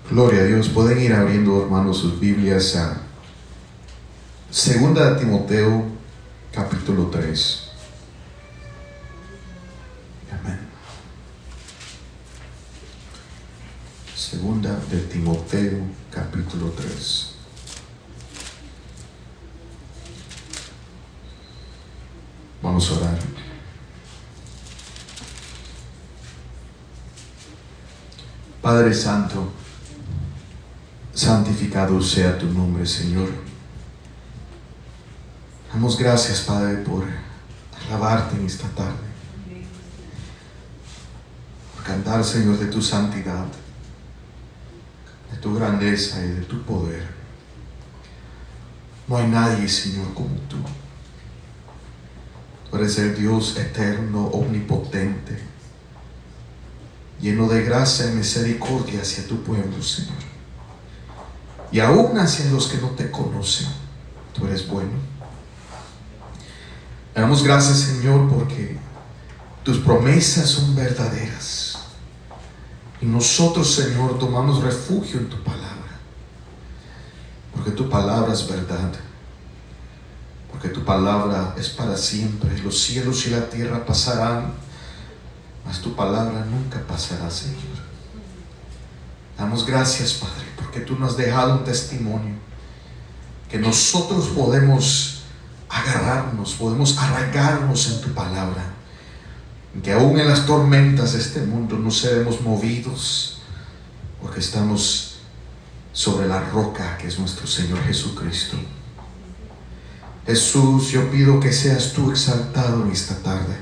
Gloria a Dios. Pueden ir abriendo, hermanos, sus Biblias a 2 Timoteo capítulo 3. Amén. 2 Timoteo capítulo 3. Vamos a orar. Padre Santo, santificado sea tu nombre, Señor. Damos gracias, Padre, por alabarte en esta tarde, por cantar, Señor, de tu santidad, de tu grandeza y de tu poder. No hay nadie, Señor, como tú. Tú eres el Dios eterno, omnipotente, lleno de gracia y misericordia hacia tu pueblo, Señor. Y aún hacia los que no te conocen, tú eres bueno. Damos gracias, Señor, porque tus promesas son verdaderas. Y nosotros, Señor, tomamos refugio en tu palabra. Porque tu palabra es verdad. Porque tu palabra es para siempre. Los cielos y la tierra pasarán, mas tu palabra nunca pasará, Señor. Damos gracias, Padre, porque tú nos has dejado un testimonio que nosotros podemos agarrarnos, podemos arraigarnos en tu palabra, que aún en las tormentas de este mundo no seremos movidos, porque estamos sobre la roca que es nuestro Señor Jesucristo. Jesús, yo pido que seas tú exaltado en esta tarde.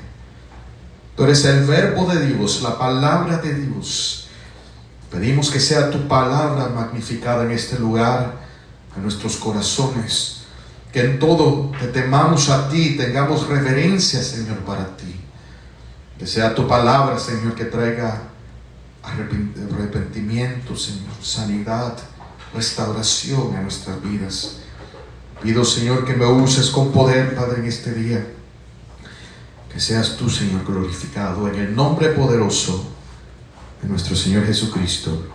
Tú eres el verbo de Dios, la palabra de Dios. Pedimos que sea tu palabra magnificada en este lugar, en nuestros corazones. Que en todo te temamos a ti, tengamos reverencia, Señor, para ti. Que sea tu palabra, Señor, que traiga arrepentimiento, Señor, sanidad, restauración a nuestras vidas. Pido, Señor, que me uses con poder, Padre, en este día. Que seas tú, Señor, glorificado en el nombre poderoso de nuestro Señor Jesucristo.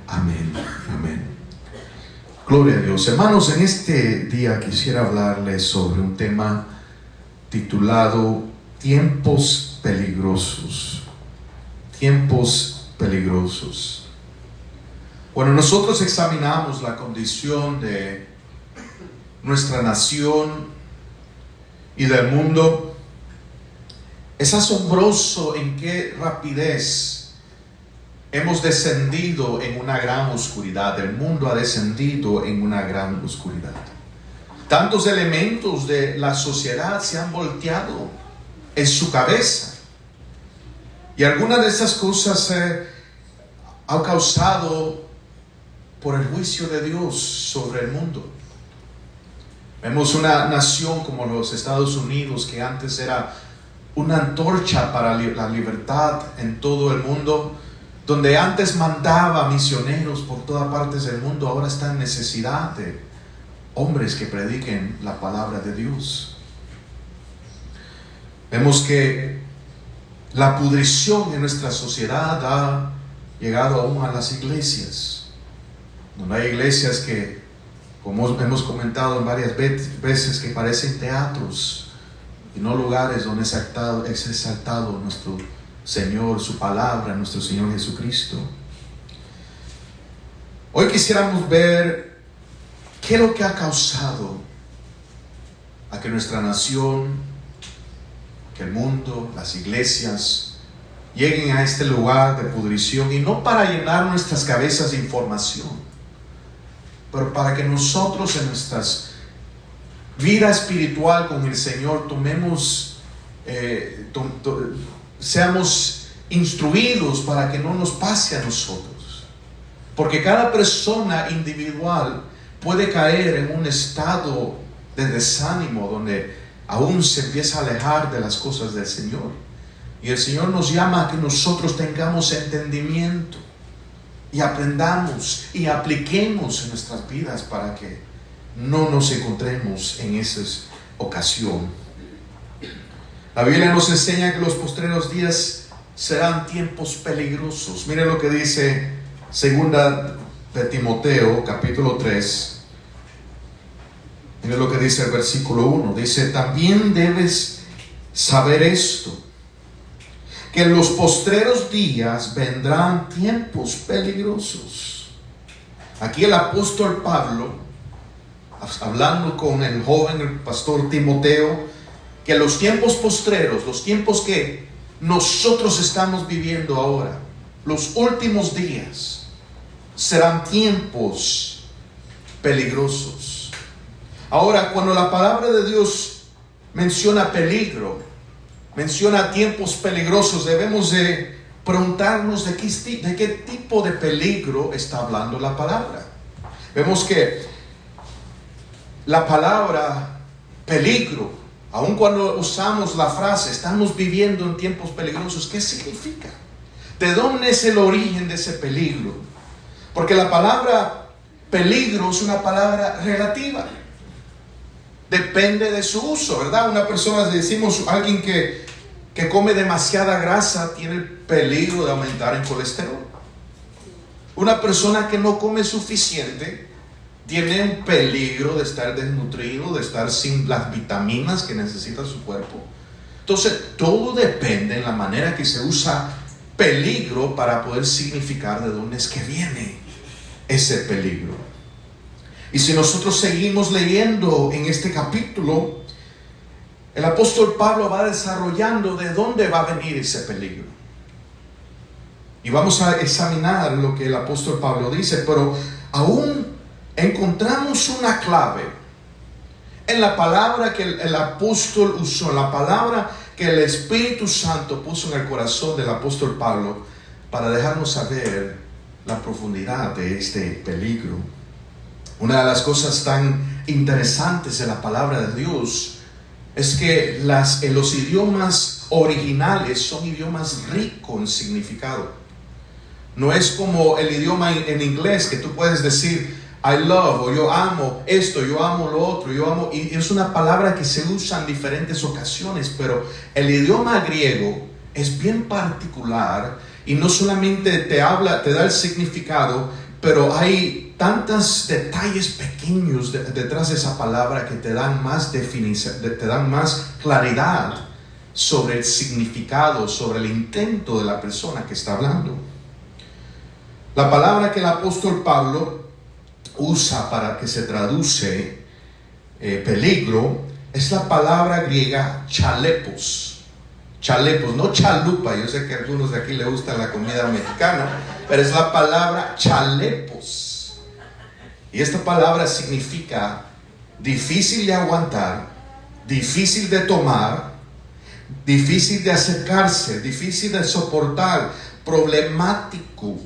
Amén. Amén. Gloria a Dios. Hermanos, en este día quisiera hablarles sobre un tema titulado Tiempos peligrosos. Tiempos peligrosos. Cuando nosotros examinamos la condición de nuestra nación y del mundo, es asombroso en qué rapidez hemos descendido en una gran oscuridad. El mundo ha descendido en una gran oscuridad. Tantos elementos de la sociedad se han volteado en su cabeza. Y algunas de esas cosas han causado por el juicio de Dios sobre el mundo. Vemos una nación como los Estados Unidos, que antes era una antorcha para la libertad en todo el mundo, donde antes mandaba misioneros por todas partes del mundo, ahora está en necesidad de hombres que prediquen la palabra de Dios. Vemos que la pudrición en nuestra sociedad ha llegado aún a las iglesias, donde hay iglesias que, como hemos comentado en varias veces, que parecen teatros y no lugares donde es exaltado nuestro Señor, su palabra, nuestro Señor Jesucristo. Hoy quisiéramos ver qué es lo que ha causado a que nuestra nación, que el mundo, las iglesias lleguen a este lugar de pudrición, y no para llenar nuestras cabezas de información, pero para que nosotros en nuestras vida espiritual con el Señor tomemos, seamos instruidos para que no nos pase a nosotros. Porque cada persona individual puede caer en un estado de desánimo donde aún se empieza a alejar de las cosas del Señor. Y el Señor nos llama a que nosotros tengamos entendimiento y aprendamos y apliquemos en nuestras vidas para que no nos encontremos en esa ocasión. La Biblia nos enseña que los postreros días serán tiempos peligrosos. Miren lo que dice Segunda de Timoteo, capítulo 3. Mira lo que dice el versículo 1. Dice: también debes saber esto, que en los postreros días vendrán tiempos peligrosos. Aquí el apóstol Pablo, hablando con el joven, el pastor Timoteo, que los tiempos postreros, los tiempos que nosotros estamos viviendo ahora, los últimos días, serán tiempos peligrosos. Ahora, cuando la palabra de Dios menciona peligro, menciona tiempos peligrosos, debemos de preguntarnos de qué tipo de peligro está hablando la palabra. Vemos que la palabra peligro, aun cuando usamos la frase estamos viviendo en tiempos peligrosos, ¿qué significa? ¿De dónde es el origen de ese peligro? Porque la palabra peligro es una palabra relativa. Depende de su uso, ¿verdad? Una persona, decimos, alguien que come demasiada grasa tiene el peligro de aumentar el colesterol. Una persona que no come suficiente tiene un peligro de estar desnutrido, de estar sin las vitaminas que necesita su cuerpo. Entonces, todo depende en la manera que se usa peligro para poder significar de dónde es que viene ese peligro. Y si nosotros seguimos leyendo en este capítulo, el apóstol Pablo va desarrollando de dónde va a venir ese peligro. Y vamos a examinar lo que el apóstol Pablo dice, pero aún encontramos una clave en la palabra que el apóstol usó, en la palabra que el Espíritu Santo puso en el corazón del apóstol Pablo para dejarnos saber la profundidad de este peligro. Una de las cosas tan interesantes de la palabra de Dios es que los idiomas originales son idiomas ricos en significado. No es como el idioma en inglés, que tú puedes decir I love, o yo amo esto, yo amo lo otro, yo amo, y es una palabra que se usa en diferentes ocasiones, pero el idioma griego es bien particular y no solamente te da el significado, pero hay tantos detalles pequeños detrás de esa palabra que te dan más definición, te dan más claridad sobre el significado, sobre el intento de la persona que está hablando. La palabra que el apóstol Pablo usa para que se traduce peligro es la palabra griega chalepos. Chalepos, no chalupa. Yo sé que a algunos de aquí le gusta la comida mexicana, pero es la palabra chalepos. Y esta palabra significa difícil de aguantar, difícil de tomar, difícil de acercarse, difícil de soportar, problemático,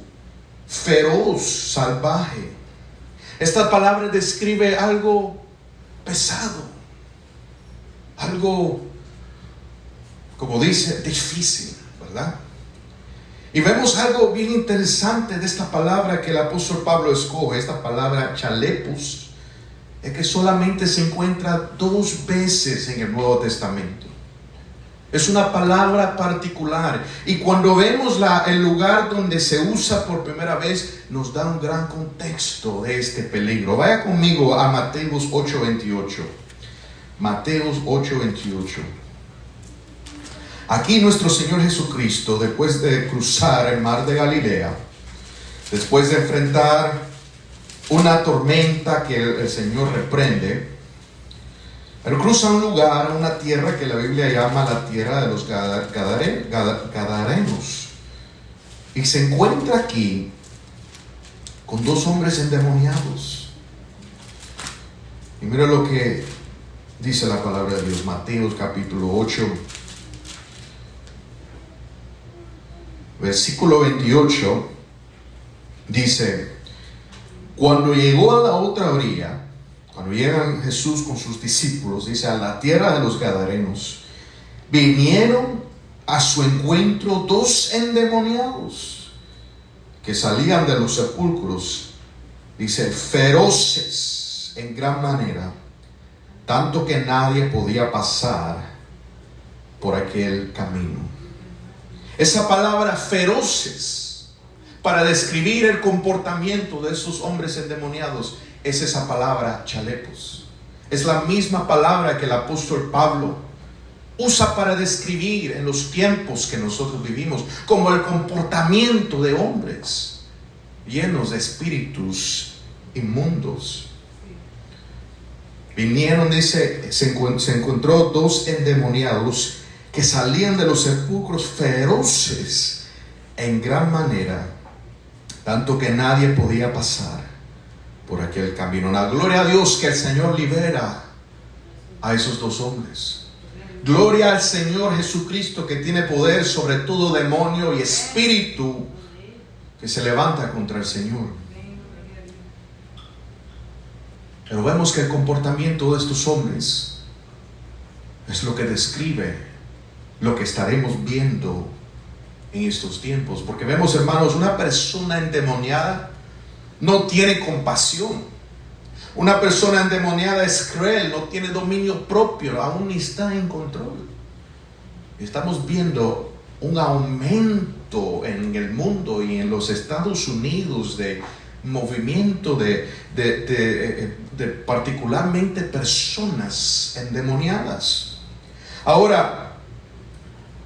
feroz, salvaje. Esta palabra describe algo pesado, algo, como dice, difícil, ¿verdad? Y vemos algo bien interesante de esta palabra que el apóstol Pablo escoge, esta palabra chalepos, es que solamente se encuentra 2 veces en el Nuevo Testamento. Es una palabra particular, y cuando vemos el lugar donde se usa por primera vez, nos da un gran contexto de este peligro. Vaya conmigo a Mateos 8:28. Mateos 8:28. Aquí nuestro Señor Jesucristo, después de cruzar el mar de Galilea, después de enfrentar una tormenta que el Señor reprende, Él cruza un lugar, una tierra que la Biblia llama la tierra de los Gadarenos, y se encuentra aquí con 2 hombres endemoniados. Y mira lo que dice la palabra de Dios, Mateos capítulo 8, versículo 28, dice: cuando llegó a la otra orilla, cuando llegan Jesús con sus discípulos, dice, a la tierra de los Gadarenos, vinieron a su encuentro 2 endemoniados que salían de los sepulcros, dice, feroces en gran manera, tanto que nadie podía pasar por aquel camino. Esa palabra feroces para describir el comportamiento de esos hombres endemoniados es esa palabra chalepos. Es la misma palabra que el apóstol Pablo usa para describir en los tiempos que nosotros vivimos como el comportamiento de hombres llenos de espíritus inmundos. Vinieron, dice, se encontró dos endemoniados que salían de los sepulcros feroces en gran manera, tanto que nadie podía pasar por aquel camino. La gloria a Dios que el Señor libera a esos dos hombres. Gloria al Señor Jesucristo, que tiene poder sobre todo demonio y espíritu que se levanta contra el Señor. Pero vemos que el comportamiento de estos hombres es lo que describe lo que estaremos viendo en estos tiempos. Porque vemos, hermanos, una persona endemoniada no tiene compasión. Una persona endemoniada es cruel, no tiene dominio propio, aún ni está en control. Estamos viendo un aumento en el mundo y en los Estados Unidos de movimiento de particularmente personas endemoniadas. Ahora,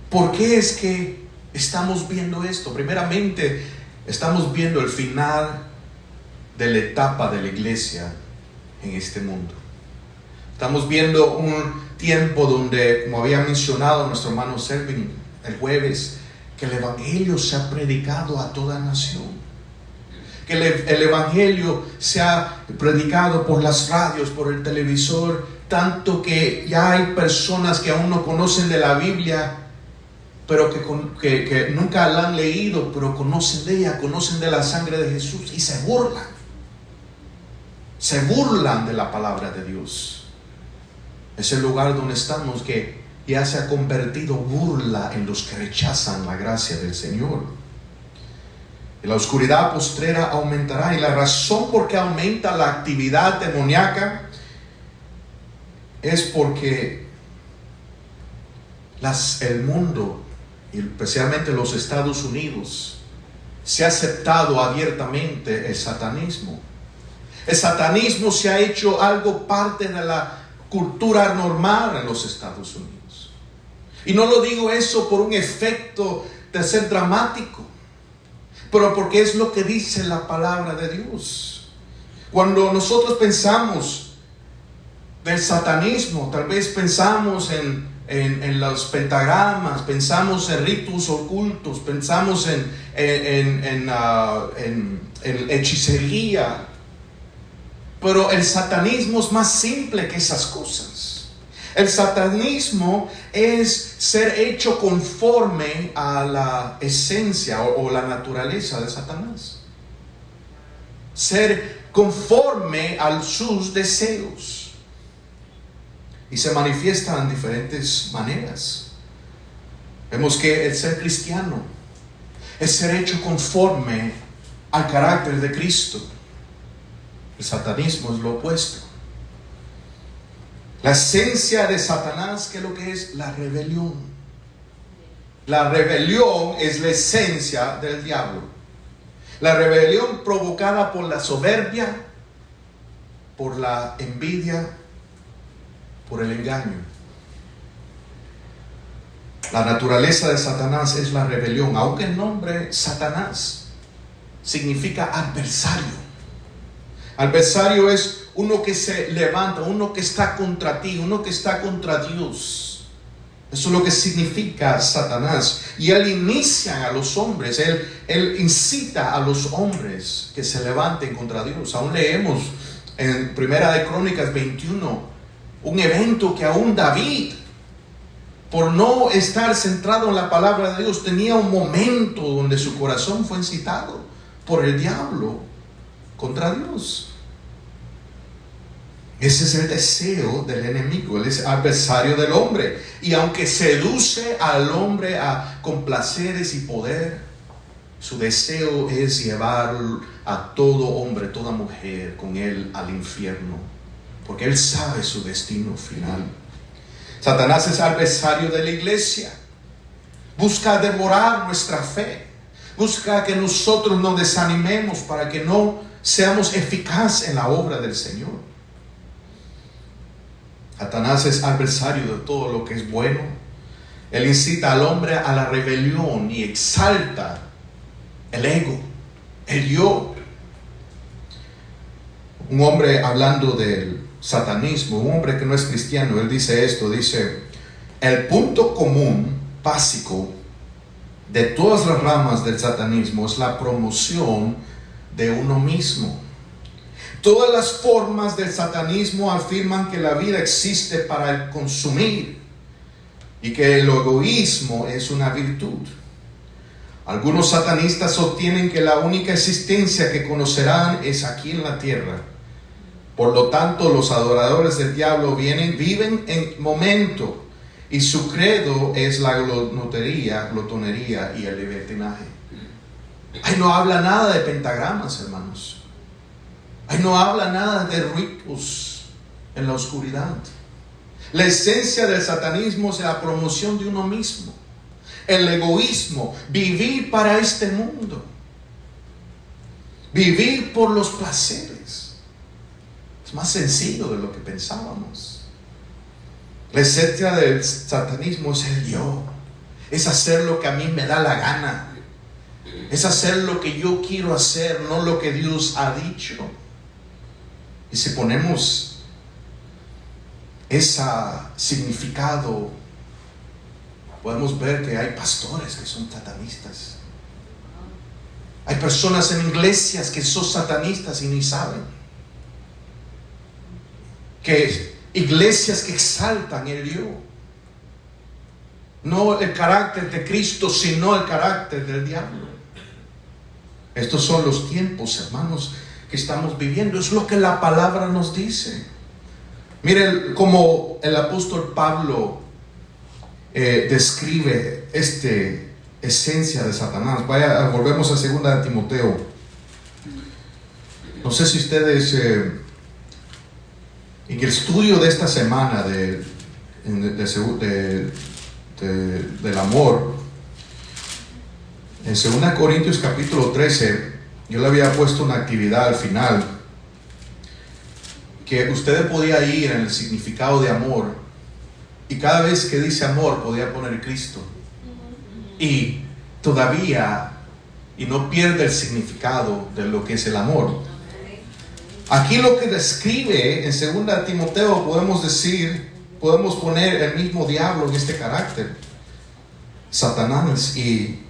¿por qué es que estamos viendo esto? Primeramente, estamos viendo el final de la etapa de la iglesia en este mundo. Estamos viendo un tiempo donde, como había mencionado nuestro hermano Selvin el jueves, que el evangelio se ha predicado a toda nación. Que el evangelio se ha predicado por las radios, por el televisor, tanto que ya hay personas que aún no conocen de la Biblia, pero que nunca la han leído, pero conocen de ella, conocen de la sangre de Jesús y se burlan de la palabra de Dios. Es el lugar donde estamos, que ya se ha convertido burla en los que rechazan la gracia del Señor. Y la oscuridad postrera aumentará, y la razón por qué aumenta la actividad demoníaca es porque el mundo, y especialmente los Estados Unidos, se ha aceptado abiertamente el satanismo. El satanismo se ha hecho algo parte de la cultura normal en los Estados Unidos. Y no lo digo eso por un efecto de ser dramático, pero porque es lo que dice la palabra de Dios. Cuando nosotros pensamos del satanismo, tal vez pensamos en los pentagramas, pensamos en ritos ocultos, pensamos en hechicería. Pero el satanismo es más simple que esas cosas. El satanismo es ser hecho conforme a la esencia o la naturaleza de Satanás. Ser conforme a sus deseos. Y se manifiesta en diferentes maneras. Vemos que el ser cristiano es ser hecho conforme al carácter de Cristo. El satanismo es lo opuesto. La esencia de Satanás, ¿qué es lo que es? La rebelión. La rebelión es la esencia del diablo. La rebelión provocada por la soberbia, por la envidia, por el engaño. La naturaleza de Satanás es la rebelión, aunque el nombre Satanás significa adversario. Adversario es uno que se levanta, uno que está contra ti, uno que está contra Dios. Eso es lo que significa Satanás. Y él inicia a los hombres, él incita a los hombres que se levanten contra Dios. Aún leemos en Primera de Crónicas 21, un evento que aún David, por no estar centrado en la palabra de Dios, tenía un momento donde su corazón fue incitado por el diablo contra Dios. Ese es el deseo del enemigo. Él es adversario del hombre, y aunque seduce al hombre con placeres y poder, su deseo es llevar a todo hombre, toda mujer con él al infierno, porque él sabe su destino final. Satanás es adversario de la iglesia. Busca devorar nuestra fe. busca que nosotros nos desanimemos para que no seamos eficaces en la obra del Señor. Satanás es adversario de todo lo que es bueno. Él incita al hombre a la rebelión y exalta el ego, el yo. Un hombre hablando del satanismo, un hombre que no es cristiano, él dice esto, dice: el punto común, básico, de todas las ramas del satanismo es la promoción de uno mismo. Todas las formas del satanismo afirman que la vida existe para el consumir y que el egoísmo es una virtud. Algunos satanistas sostienen que la única existencia que conocerán es aquí en la tierra. Por lo tanto, los adoradores del diablo viven en momento, y su credo es la glotonería y el libertinaje. Ahí no habla nada de pentagramas, hermanos. Ahí no habla nada de ritos en la oscuridad. La esencia del satanismo es la promoción de uno mismo, el egoísmo, vivir para este mundo, vivir por los placeres. Es más sencillo de lo que pensábamos. La esencia del satanismo es el yo, es hacer lo que a mí me da la gana, es hacer lo que yo quiero hacer, no lo que Dios ha dicho. Y si ponemos ese significado, podemos ver que hay pastores que son satanistas. Hay personas en iglesias que son satanistas y ni saben. Que iglesias que exaltan el yo. No el carácter de Cristo, sino el carácter del diablo. Estos son los tiempos, hermanos, que estamos viviendo. Es lo que la palabra nos dice. Miren como el apóstol Pablo describe esta esencia de Satanás. Volvemos a 2 Timoteo. No sé si ustedes en el estudio de esta semana del amor, en 2 Corintios capítulo 13, yo le había puesto una actividad al final, que ustedes podían ir en el significado de amor, y cada vez que dice amor podía poner Cristo, y todavía, y no pierde el significado de lo que es el amor. Aquí lo que describe en 2 Timoteo podemos poner el mismo diablo en este carácter, Satanás, y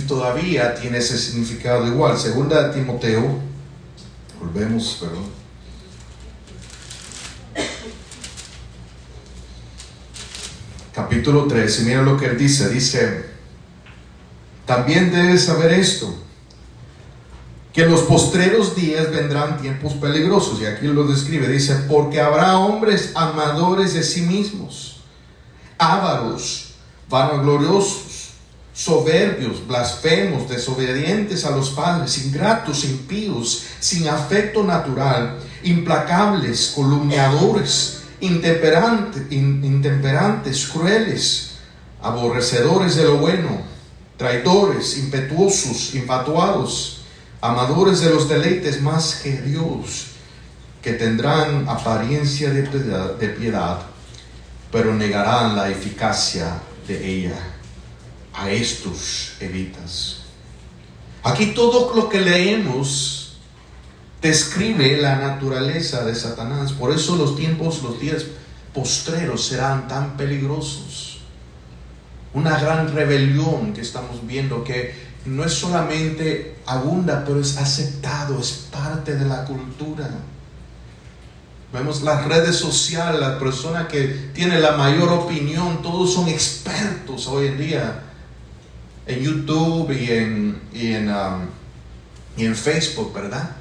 todavía tiene ese significado igual. 2 Timoteo, capítulo 13, mira lo que él dice, también debes saber esto, que en los postreros días vendrán tiempos peligrosos, y aquí lo describe, dice, porque habrá hombres amadores de sí mismos, ávaros, vanagloriosos, soberbios, blasfemos, desobedientes a los padres, ingratos, impíos, sin afecto natural, implacables, calumniadores, intemperantes, crueles, aborrecedores de lo bueno, traidores, impetuosos, infatuados, amadores de los deleites más que Dios, que tendrán apariencia de piedad, pero negarán la eficacia de ella. A estos evitas. Aquí todo lo que leemos describe la naturaleza de Satanás. Por eso los días postreros serán tan peligrosos. Una gran rebelión que estamos viendo, que no es solamente abunda, pero es aceptado, es parte de la cultura. Vemos las redes sociales, la persona que tiene la mayor opinión, todos son expertos hoy en día en YouTube y en Facebook, ¿verdad?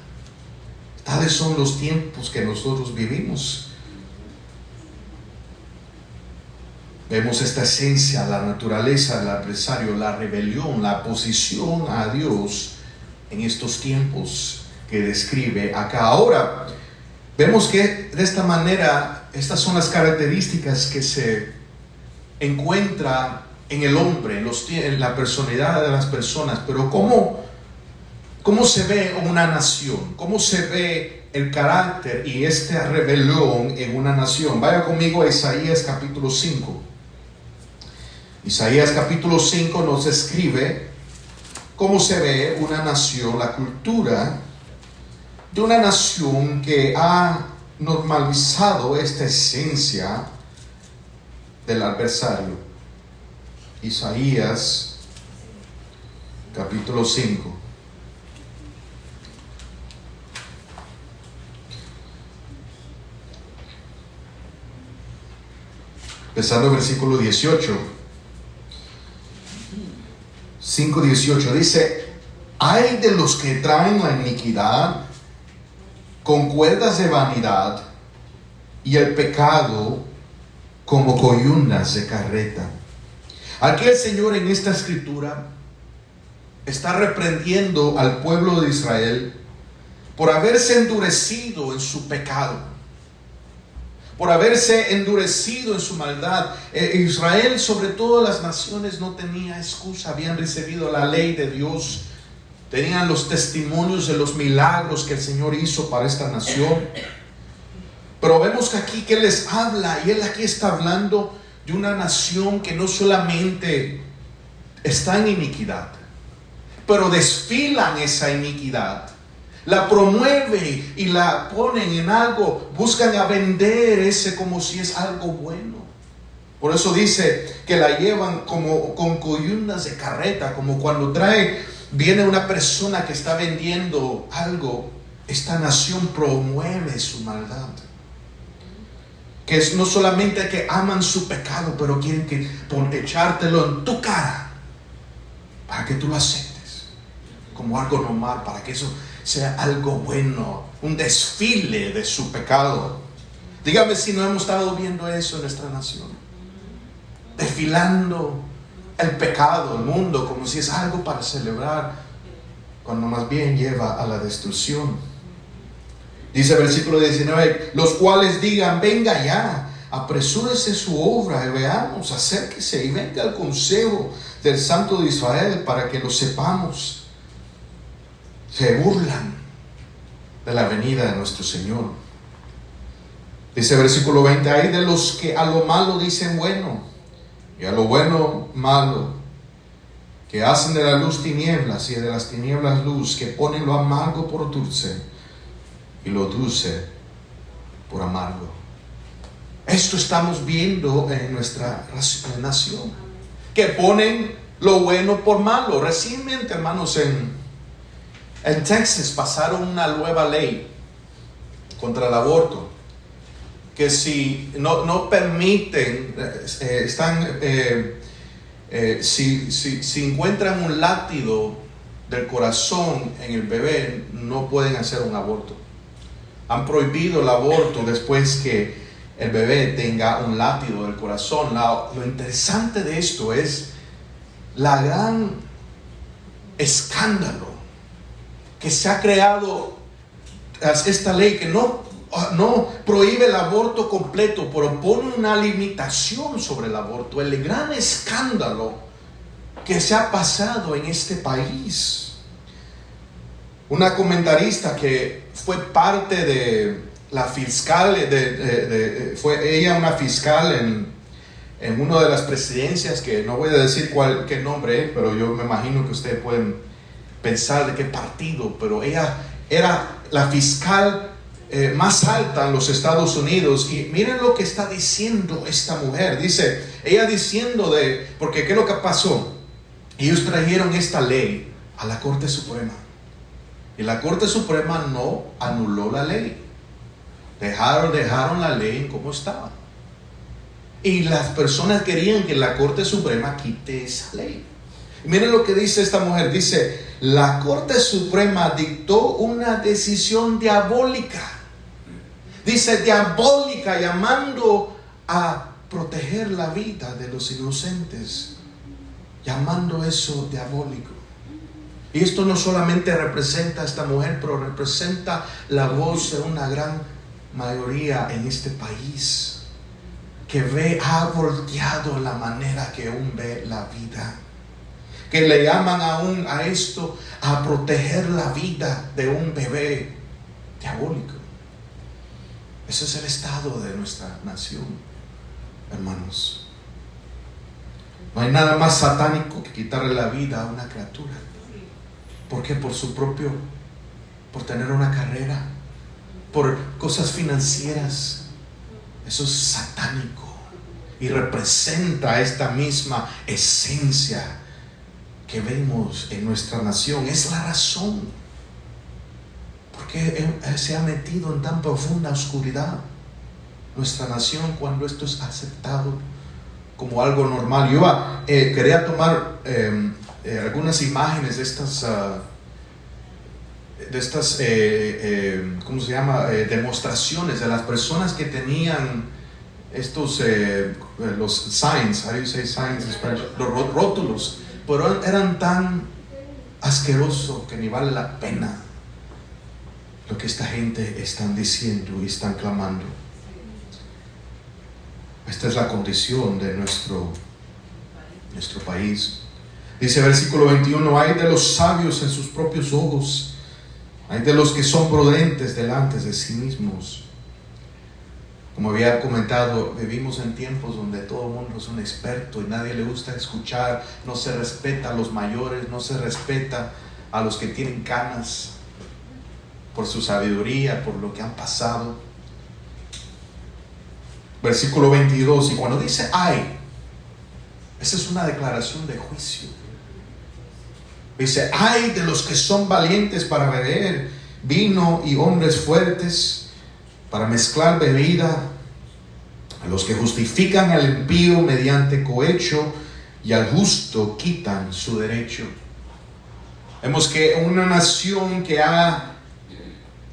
Tales son los tiempos que nosotros vivimos. Vemos esta esencia, la naturaleza del adversario, la rebelión, la oposición a Dios en estos tiempos que describe acá. Ahora, vemos que de esta manera, estas son las características que se encuentra en el hombre, en la personalidad de las personas, pero ¿cómo se ve una nación? ¿Cómo se ve el carácter y esta rebelión en una nación? Vaya conmigo a Isaías capítulo 5. Isaías capítulo 5 nos describe cómo se ve una nación, la cultura de una nación que ha normalizado esta esencia del adversario. Isaías capítulo 5. Empezando el versículo 18. 5:18 dice: ay de los que traen la iniquidad con cuerdas de vanidad y el pecado como coyundas de carreta. Aquí el Señor en esta escritura está reprendiendo al pueblo de Israel por haberse endurecido en su pecado, por haberse endurecido en su maldad. Israel, sobre todas las naciones, no tenía excusa. Habían recibido la ley de Dios, tenían los testimonios de los milagros que el Señor hizo para esta nación. Pero vemos que aquí que Él les habla, y Él aquí está hablando de una nación que no solamente está en iniquidad, pero desfilan esa iniquidad, la promueve y la ponen en algo, buscan a vender ese como si es algo bueno. Por eso dice que la llevan como con coyundas de carreta, como cuando viene una persona que está vendiendo algo. Esta nación promueve su maldad, que es no solamente que aman su pecado, pero quieren echártelo en tu cara para que tú lo aceptes como algo normal, para que eso sea algo bueno, un desfile de su pecado. Dígame si no hemos estado viendo eso en nuestra nación, desfilando el pecado, el mundo, como si es algo para celebrar, cuando más bien lleva a la destrucción. Dice el versículo 19: los cuales digan: venga ya, apresúrese su obra, y veamos, acérquese y venga al consejo del Santo de Israel para que lo sepamos. Se burlan de la venida de nuestro Señor. Dice el versículo 20: hay de los que a lo malo dicen bueno, y a lo bueno malo, que hacen de la luz tinieblas y de las tinieblas luz, que ponen lo amargo por dulce y lo dulce por amargo. Esto estamos viendo en nuestra nación, que ponen lo bueno por malo. Recientemente, hermanos, en Texas pasaron una nueva ley contra el aborto, que si no permiten, si encuentran un latido del corazón en el bebé, no pueden hacer un aborto. Han prohibido el aborto después que el bebé tenga un latido del corazón. Lo interesante de esto es la gran escándalo que se ha creado. Esta ley que no prohíbe el aborto completo, pero pone una limitación sobre el aborto. El gran escándalo que se ha pasado en este país. Una comentarista que fue parte de la fiscal, fue ella una fiscal en una de las presidencias, que no voy a decir qué nombre es, pero yo me imagino que ustedes pueden pensar de qué partido, pero ella era la fiscal más alta en los Estados Unidos. Y miren lo que está diciendo esta mujer. Dice, ella diciendo porque ¿qué es lo que pasó? Ellos trajeron esta ley a la Corte Suprema, y la Corte Suprema no anuló la ley. Dejaron la ley como estaba. Y las personas querían que la Corte Suprema quite esa ley. Y miren lo que dice esta mujer. Dice, la Corte Suprema dictó una decisión diabólica. Dice diabólica, llamando a proteger la vida de los inocentes. Llamando eso diabólico. Y esto no solamente representa a esta mujer, pero representa la voz de una gran mayoría en este país, que ha volteado la manera que aún ve la vida, que le llaman aún a esto a proteger la vida de un bebé diabólico. Ese es el estado de nuestra nación, hermanos. No hay nada más satánico que quitarle la vida a una criatura. ¿Por qué? Por tener una carrera, por cosas financieras. Eso es satánico y representa esta misma esencia que vemos en nuestra nación. Es la razón porque se ha metido en tan profunda oscuridad nuestra nación cuando esto es aceptado como algo normal. Yo quería tomar algunas imágenes de estas ¿cómo se llama? Demostraciones de las personas que tenían estos los signs. How do you say signs in Spanish? Los rótulos, pero eran tan asquerosos que ni vale la pena lo que esta gente están diciendo y están clamando. Esta es la condición de nuestro país. Dice versículo 21: hay de los sabios en sus propios ojos, hay de los que son prudentes delante de sí mismos. Como había comentado, vivimos en tiempos donde todo el mundo es un experto y nadie le gusta escuchar. No se respeta a los mayores, no se respeta a los que tienen canas por su sabiduría, por lo que han pasado. Versículo 22, y cuando dice ay, esa es una declaración de juicio. Dice: ay de los que son valientes para beber vino y hombres fuertes para mezclar bebida, a los que justifican al impío mediante cohecho y al justo quitan su derecho. Vemos que una nación que ha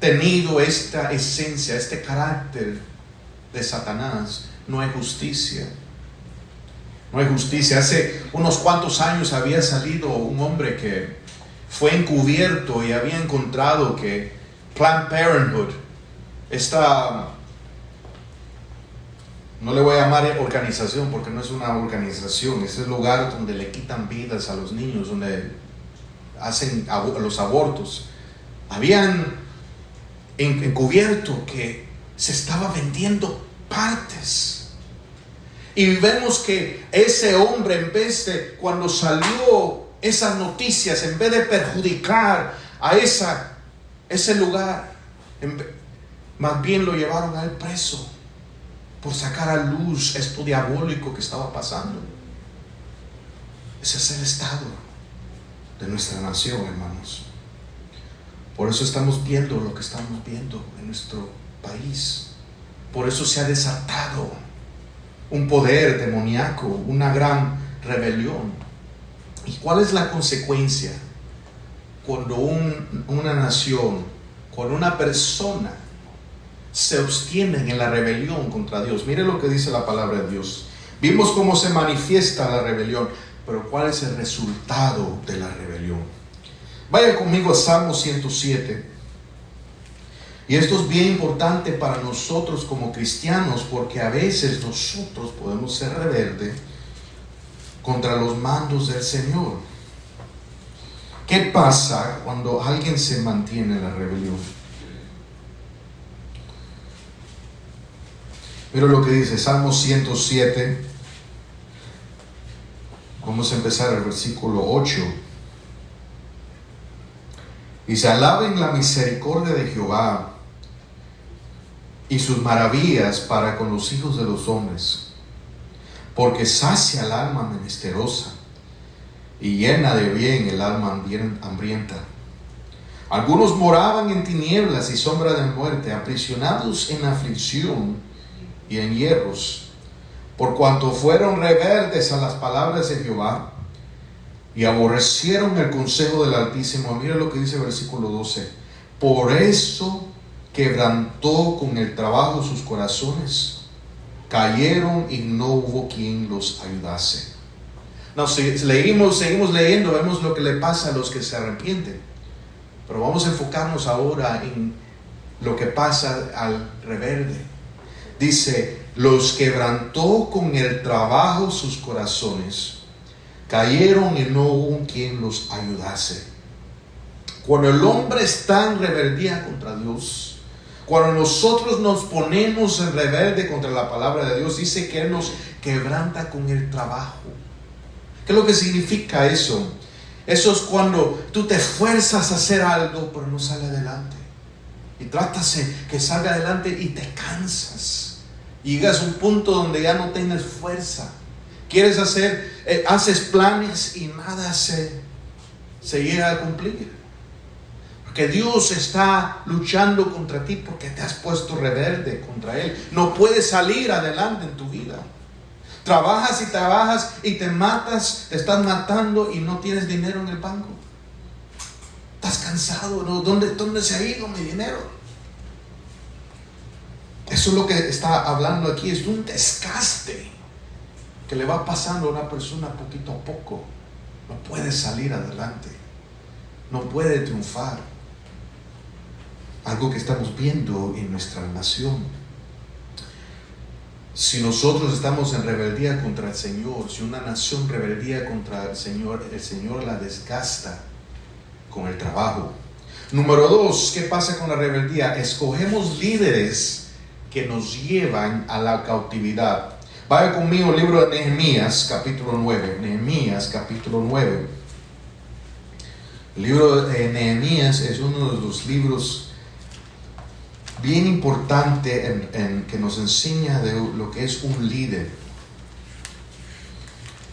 tenido esta esencia, este carácter de Satanás, no hay justicia. No hay justicia. Hace unos cuantos años había salido un hombre que fue encubierto y había encontrado que Planned Parenthood, no le voy a llamar organización porque no es una organización, es el lugar donde le quitan vidas a los niños, donde hacen los abortos, habían encubierto que se estaba vendiendo partes. Y vemos que ese hombre, en vez de, cuando salió esas noticias, en vez de perjudicar a ese lugar, más bien lo llevaron a él preso por sacar a luz esto diabólico que estaba pasando. Ese es el estado de nuestra nación, hermanos. Por eso estamos viendo lo que estamos viendo en nuestro país. Por eso se ha desatado un poder demoníaco, una gran rebelión. ¿Y cuál es la consecuencia cuando una nación, cuando una persona se obstienen en la rebelión contra Dios? Mire lo que dice la palabra de Dios. Vimos cómo se manifiesta la rebelión, pero ¿cuál es el resultado de la rebelión? Vaya conmigo a Salmo 107. Y esto es bien importante para nosotros como cristianos, porque a veces nosotros podemos ser rebeldes contra los mandos del Señor. ¿Qué pasa cuando alguien se mantiene en la rebelión? Mira lo que dice Salmo 107. Vamos a empezar el versículo 8. Dice: alaben la misericordia de Jehová y sus maravillas para con los hijos de los hombres, porque sacia el alma menesterosa y llena de bien el alma hambrienta. Algunos moraban en tinieblas y sombra de muerte, aprisionados en aflicción y en hierros, por cuanto fueron rebeldes a las palabras de Jehová y aborrecieron el consejo del Altísimo. Mira lo que dice el versículo 12: por eso quebrantó con el trabajo sus corazones, cayeron y no hubo quien los ayudase. No, si seguimos leyendo, vemos lo que le pasa a los que se arrepienten, pero vamos a enfocarnos ahora en lo que pasa al rebelde. Dice: Los quebrantó con el trabajo sus corazones. Cayeron y no hubo quien los ayudase. Cuando el hombre está en rebeldía contra Dios, cuando nosotros nos ponemos en rebelde contra la palabra de Dios, dice que Él nos quebranta con el trabajo. ¿Qué es lo que significa eso? Eso es cuando tú te esfuerzas a hacer algo, pero no sale adelante. Y tratas que salga adelante y te cansas. Y llegas a un punto donde ya no tienes fuerza. Quieres hacer, haces planes y nada se llega a cumplir. Porque Dios está luchando contra ti porque te has puesto rebelde contra Él. No puedes salir adelante en tu vida. Trabajas y trabajas y te matas, te estás matando y no tienes dinero en el banco. Estás cansado, ¿no? ¿Dónde se ha ido mi dinero? Eso es lo que está hablando aquí, es un desgaste que le va pasando a una persona poquito a poco. No puede salir adelante, no puede triunfar. Algo que estamos viendo en nuestra nación. Si nosotros estamos en rebeldía contra el Señor, si una nación rebeldía contra el Señor la desgasta con el trabajo. Número 2, ¿qué pasa con la rebeldía? Escogemos líderes que nos llevan a la cautividad. Vaya conmigo al libro de Nehemías, capítulo 9. Nehemías, capítulo 9. El libro de Nehemías es uno de los libros bien importante que nos enseña de lo que es un líder.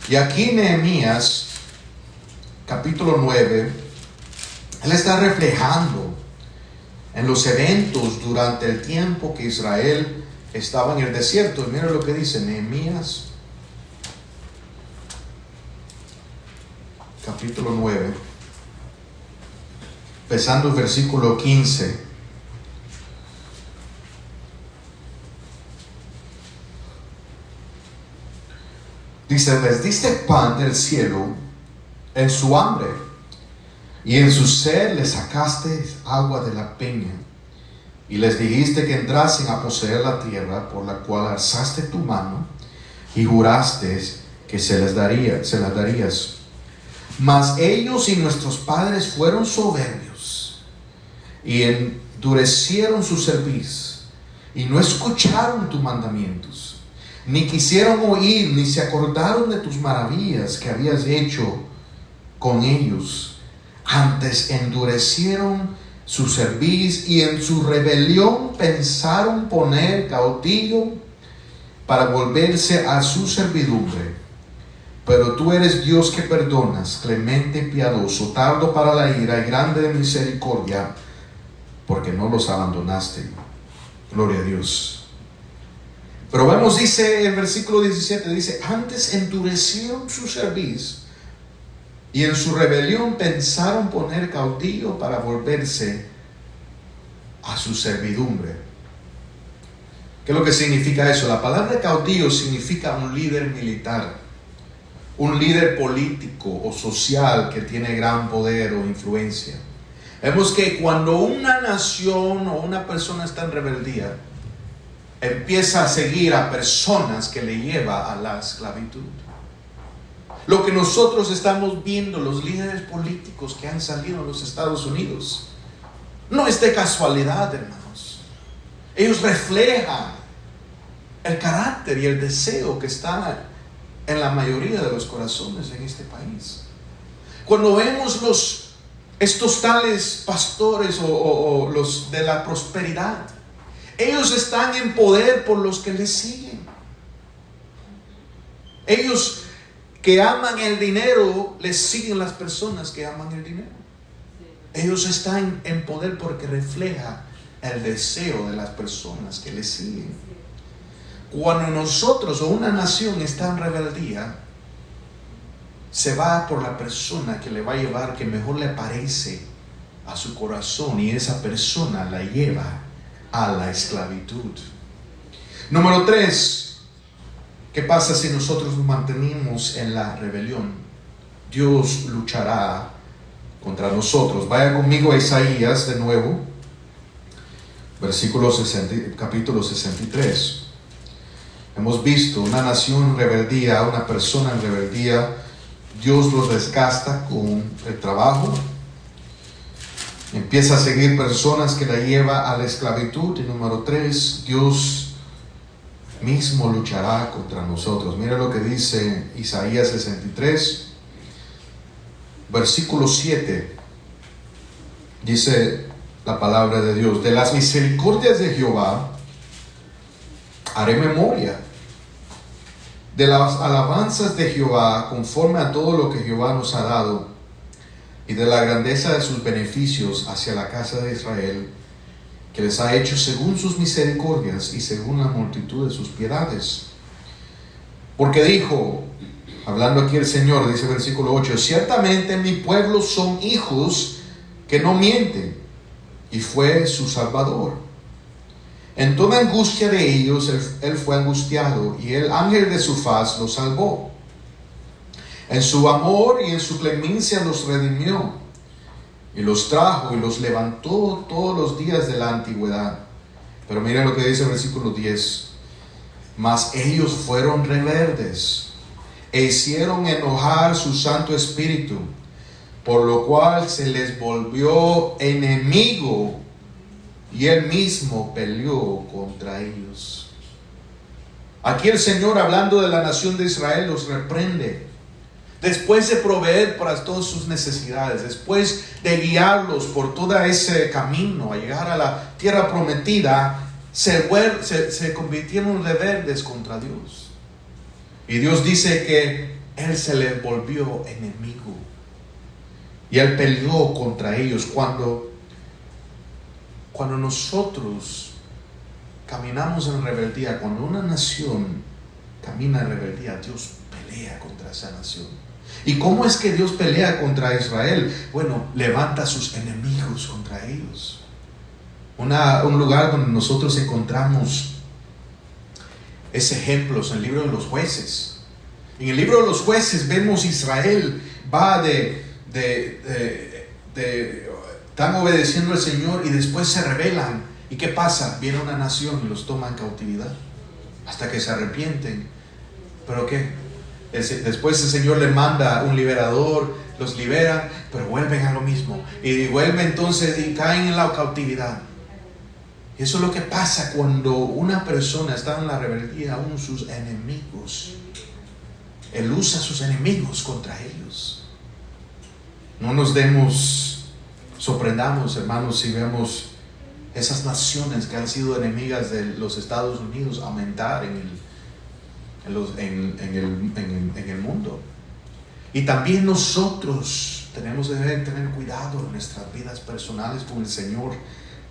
Y aquí Nehemías, capítulo 9, él está reflejando en los eventos durante el tiempo que Israel estaba en el desierto. Y mira lo que dice Nehemías, capítulo 9, empezando el versículo 15. Dice: les diste pan del cielo en su hambre, y en su sed les sacaste agua de la peña, y les dijiste que entrasen a poseer la tierra por la cual alzaste tu mano y juraste que se las darías. Mas ellos y nuestros padres fueron soberbios y endurecieron su cerviz y no escucharon tus mandamientos, ni quisieron oír, ni se acordaron de tus maravillas que habías hecho con ellos. Antes endurecieron su cerviz y en su rebelión pensaron poner cautivo para volverse a su servidumbre. Pero tú eres Dios que perdonas, clemente y piadoso, tardo para la ira y grande de misericordia, porque no los abandonaste. Gloria a Dios. Pero vemos, dice el versículo 17, dice: antes endurecieron su cerviz y en su rebelión pensaron poner cautivo para volverse a su servidumbre. ¿Qué es lo que significa eso? La palabra cautivo significa un líder militar, un líder político o social que tiene gran poder o influencia. Vemos que cuando una nación o una persona está en rebeldía, empieza a seguir a personas que le lleva a la esclavitud. Lo que nosotros estamos viendo, los líderes políticos que han salido en los Estados Unidos, no es de casualidad, hermanos. Ellos reflejan el carácter y el deseo que está en la mayoría de los corazones en este país. Cuando vemos estos tales pastores o los de la prosperidad, ellos están en poder por los que les siguen. Ellos que aman el dinero, les siguen las personas que aman el dinero. Ellos están en poder porque refleja el deseo de las personas que les siguen. Cuando nosotros o una nación está en rebeldía, se va por la persona que le va a llevar, que mejor le parece a su corazón, y esa persona la lleva a la esclavitud. Número 3, ¿qué pasa si nosotros nos mantenemos en la rebelión? Dios luchará contra nosotros. Vaya conmigo a Isaías de nuevo, capítulo 63. Hemos visto una nación en rebeldía, una persona en rebeldía, Dios los desgasta con el trabajo. Empieza a seguir personas que la lleva a la esclavitud. Y número 3, Dios mismo luchará contra nosotros. Mira lo que dice Isaías 63, versículo 7. Dice la palabra de Dios: de las misericordias de Jehová haré memoria, de las alabanzas de Jehová conforme a todo lo que Jehová nos ha dado, y de la grandeza de sus beneficios hacia la casa de Israel, que les ha hecho según sus misericordias y según la multitud de sus piedades. Porque dijo, hablando aquí el Señor, dice versículo 8: ciertamente mi pueblo son hijos que no mienten, y fue su Salvador. En toda angustia de ellos él fue angustiado, y el ángel de su faz los salvó. En su amor y en su clemencia los redimió, y los trajo y los levantó todos los días de la antigüedad. Pero mira lo que dice el versículo 10: mas ellos fueron rebeldes, e hicieron enojar su Santo Espíritu, por lo cual se les volvió enemigo, y él mismo peleó contra ellos. Aquí el Señor, hablando de la nación de Israel, los reprende. Después de proveer para todas sus necesidades, después de guiarlos por todo ese camino a llegar a la tierra prometida, se convirtieron rebeldes contra Dios. Y Dios dice que él se les volvió enemigo, y él peleó contra ellos. Cuando nosotros caminamos en rebeldía, cuando una nación camina en rebeldía, Dios pelea contra esa nación. ¿Y cómo es que Dios pelea contra Israel? Bueno, levanta a sus enemigos contra ellos. Un lugar donde nosotros encontramos esos ejemplos en el libro de los jueces. En el libro de los jueces vemos Israel va están obedeciendo al Señor y después se rebelan. ¿Y qué pasa? Viene una nación y los toma en cautividad hasta que se arrepienten. ¿Pero qué? Después el Señor le manda un liberador, los liberan, pero vuelven a lo mismo. Y vuelven entonces y caen en la cautividad. Y eso es lo que pasa cuando una persona está en la rebeldía, aún sus enemigos. Él usa a sus enemigos contra ellos. No nos sorprendamos, hermanos, si vemos esas naciones que han sido enemigas de los Estados Unidos aumentar en el mundo. Y también nosotros tenemos que tener cuidado en nuestras vidas personales con el Señor,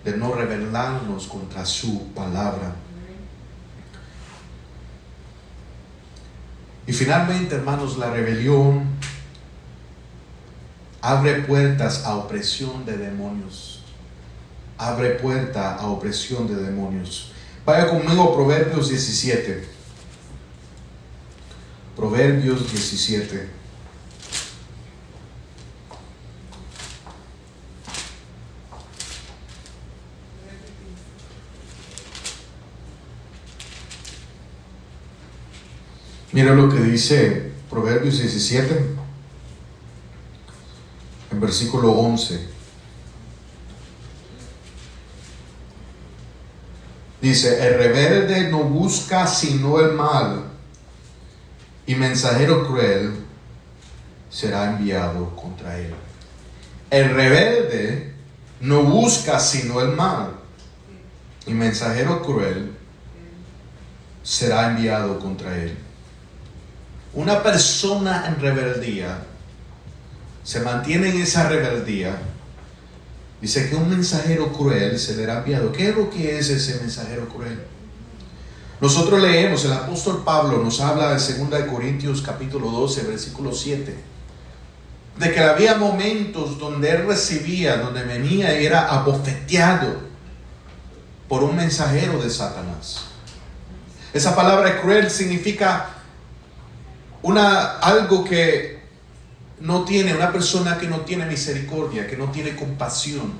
de no rebelarnos contra su palabra. Y finalmente, hermanos, la rebelión abre puertas a opresión de demonios. Abre puerta a opresión de demonios. Vaya conmigo a Proverbios 17. Proverbios 17. Mira lo que dice Proverbios 17, en versículo 11. Dice: el rebelde no busca sino el mal, y mensajero cruel será enviado contra él. El rebelde no busca sino el mal, y mensajero cruel será enviado contra él. Una persona en rebeldía se mantiene en esa rebeldía. Dice que un mensajero cruel se verá enviado. ¿Qué es lo que es ese mensajero cruel? Nosotros leemos, el apóstol Pablo nos habla en 2 Corintios capítulo 12, versículo 7, de que había momentos donde él recibía, donde venía y era abofeteado por un mensajero de Satanás. Esa palabra cruel significa algo que no tiene, una persona que no tiene misericordia, que no tiene compasión.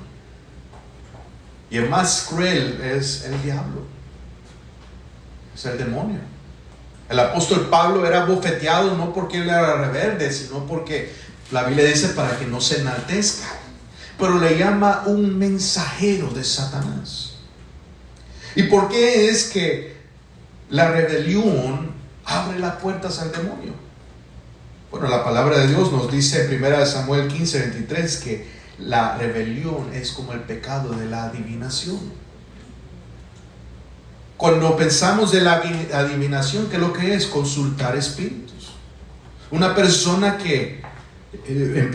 Y el más cruel es el diablo, es el demonio. El apóstol Pablo era bofeteado no porque él era rebelde, sino porque la Biblia dice para que no se enaltezca. Pero le llama un mensajero de Satanás. ¿Y por qué es que la rebelión abre las puertas al demonio? Bueno, la palabra de Dios nos dice en 1 Samuel 15:23 que la rebelión es como el pecado de la adivinación. Cuando pensamos de la adivinación, ¿qué es lo que es? Consultar espíritus. Una persona que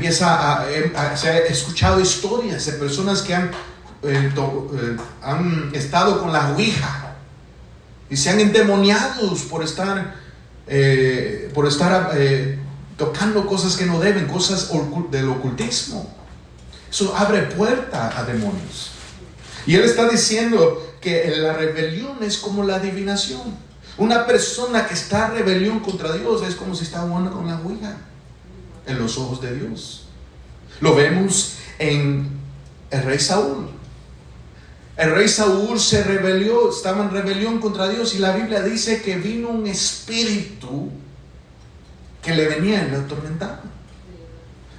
se ha escuchado historias de personas que han estado con la ouija y se han endemoniado por estar tocando cosas que no deben, cosas del ocultismo. Eso abre puerta a demonios. Y él está diciendo que la rebelión es como la adivinación. Una persona que está en rebelión contra Dios es como si está jugando con la ouija en los ojos de Dios. Lo vemos en el rey Saúl. El rey Saúl se rebelió, estaba en rebelión contra Dios, y la Biblia dice que vino un espíritu que le venía y le atormentaba.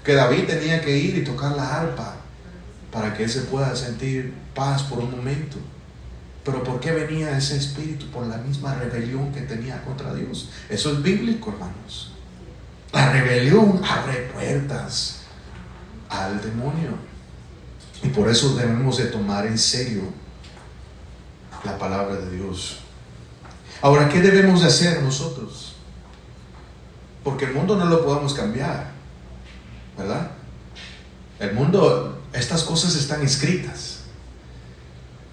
Que David tenía que ir y tocar la arpa para que él se pueda sentir paz por un momento. Pero ¿por qué venía ese espíritu? Por la misma rebelión que tenía contra Dios. Eso es bíblico, hermanos. La rebelión abre puertas al demonio. Y por eso debemos de tomar en serio la palabra de Dios. Ahora, ¿qué debemos de hacer nosotros? Porque el mundo no lo podemos cambiar, ¿verdad? El mundo, estas cosas están escritas.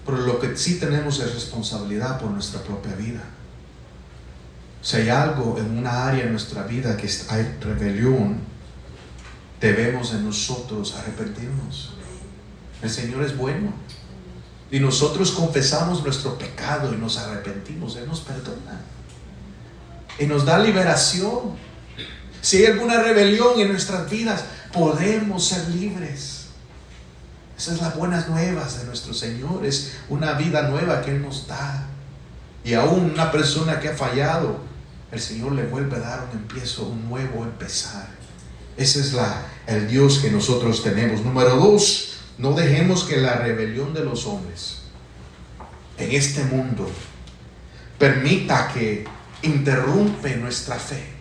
Pero lo que sí tenemos es responsabilidad por nuestra propia vida. Si hay algo en una área de nuestra vida que hay rebelión, debemos de nosotros arrepentirnos. El Señor es bueno. Y nosotros confesamos nuestro pecado y nos arrepentimos. Él nos perdona. Y nos da liberación. Si hay alguna rebelión en nuestras vidas, podemos ser libres. Esas son las buenas nuevas de nuestro Señor. Es una vida nueva que Él nos da. Y aún una persona que ha fallado, el Señor le vuelve a dar un nuevo empezar. Ese es el Dios que nosotros tenemos. Número 2, no dejemos que la rebelión de los hombres en este mundo permita que interrumpe nuestra fe.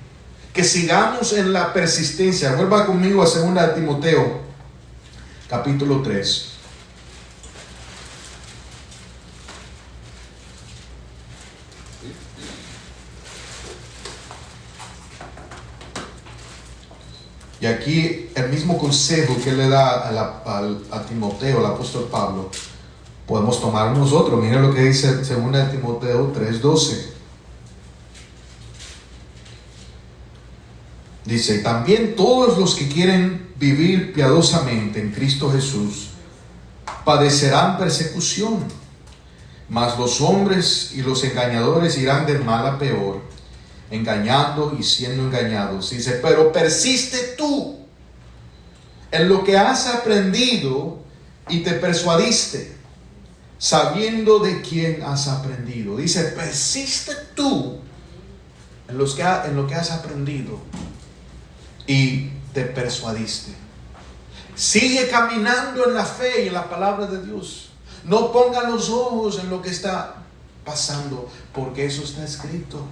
Que sigamos en la persistencia. Vuelva conmigo a 2 Timoteo capítulo 3. Y aquí el mismo consejo que le da a Timoteo, el apóstol Pablo, podemos tomar nosotros. Miren lo que dice 2 Timoteo 3:12. Dice: también todos los que quieren vivir piadosamente en Cristo Jesús padecerán persecución, mas los hombres y los engañadores irán de mal a peor, engañando y siendo engañados. Dice: pero persiste tú en lo que has aprendido y te persuadiste, sabiendo de quién has aprendido. Dice: persiste tú en lo que has aprendido y te persuadiste. Sigue caminando en la fe y en la palabra de Dios. No ponga los ojos en lo que está pasando, porque eso está escrito.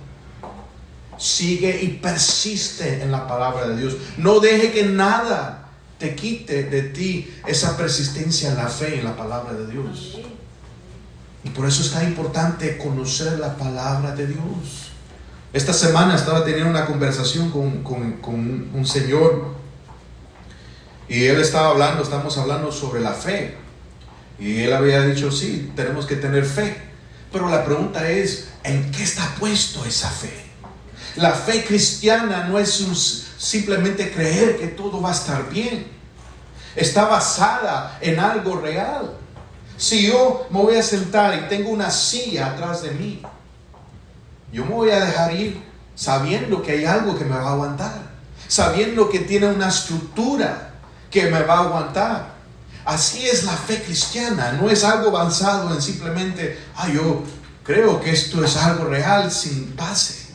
Sigue y persiste en la palabra de Dios. No deje que nada te quite de ti esa persistencia en la fe y en la palabra de Dios. Y por eso es tan importante conocer la palabra de Dios. Esta semana estaba teniendo una conversación con un señor, y él estamos hablando sobre la fe, y él había dicho: sí, tenemos que tener fe, pero la pregunta es: ¿en qué está puesto esa fe? La fe cristiana no es simplemente creer que todo va a estar bien. Está basada en algo real. Si yo me voy a sentar y tengo una silla atrás de mí, yo me voy a dejar ir sabiendo que hay algo que me va a aguantar, sabiendo que tiene una estructura que me va a aguantar. Así es la fe cristiana. No es algo avanzado en simplemente: yo creo que esto es algo real, sin base.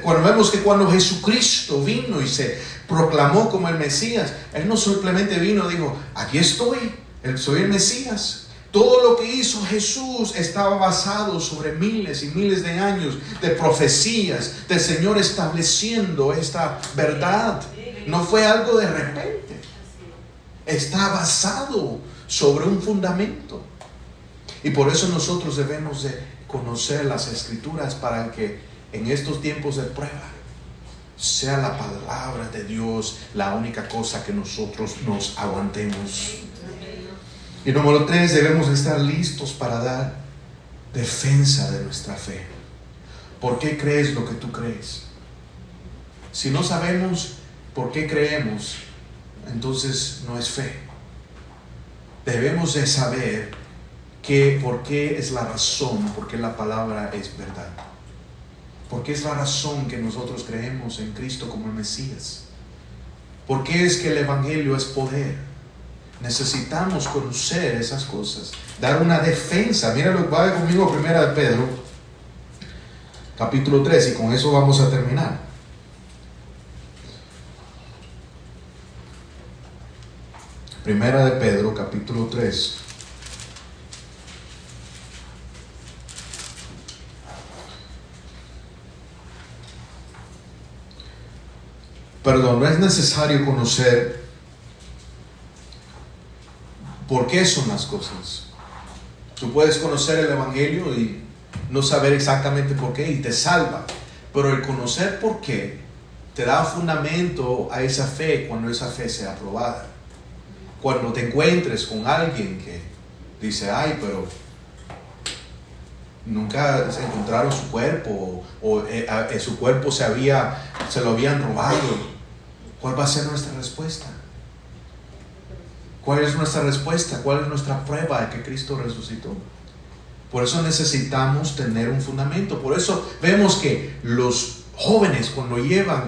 Cuando vemos que cuando Jesucristo vino y se proclamó como el Mesías, Él no simplemente vino y dijo, aquí estoy, soy el Mesías. Todo lo que hizo Jesús estaba basado sobre miles y miles de años de profecías del Señor estableciendo esta verdad. No fue algo de repente. Está basado sobre un fundamento. Y por eso nosotros debemos de conocer las Escrituras, para que en estos tiempos de prueba sea la palabra de Dios la única cosa que nosotros nos aguantemos. Y número 3, debemos estar listos para dar defensa de nuestra fe. ¿Por qué crees lo que tú crees? Si no sabemos por qué creemos, entonces no es fe. Debemos de saber por qué es la razón, por qué la palabra es verdad. ¿Por qué es la razón que nosotros creemos en Cristo como el Mesías? ¿Por qué es que el Evangelio es poder? Necesitamos conocer esas cosas, dar una defensa. Míralo, vaya conmigo a 1 de Pedro, capítulo 3, y con eso vamos a terminar. Primera de Pedro, capítulo 3. Perdón, no es necesario conocer por qué son las cosas. Tú puedes conocer el Evangelio y no saber exactamente por qué, y te salva. Pero el conocer por qué te da fundamento a esa fe cuando esa fe sea aprobada. Cuando te encuentres con alguien que dice, ay, pero nunca se encontraron su cuerpo, o su cuerpo se lo habían robado, ¿cuál va a ser nuestra respuesta? ¿Cuál es nuestra respuesta? ¿Cuál es nuestra prueba de que Cristo resucitó? Por eso necesitamos tener un fundamento. Por eso vemos que los jóvenes, cuando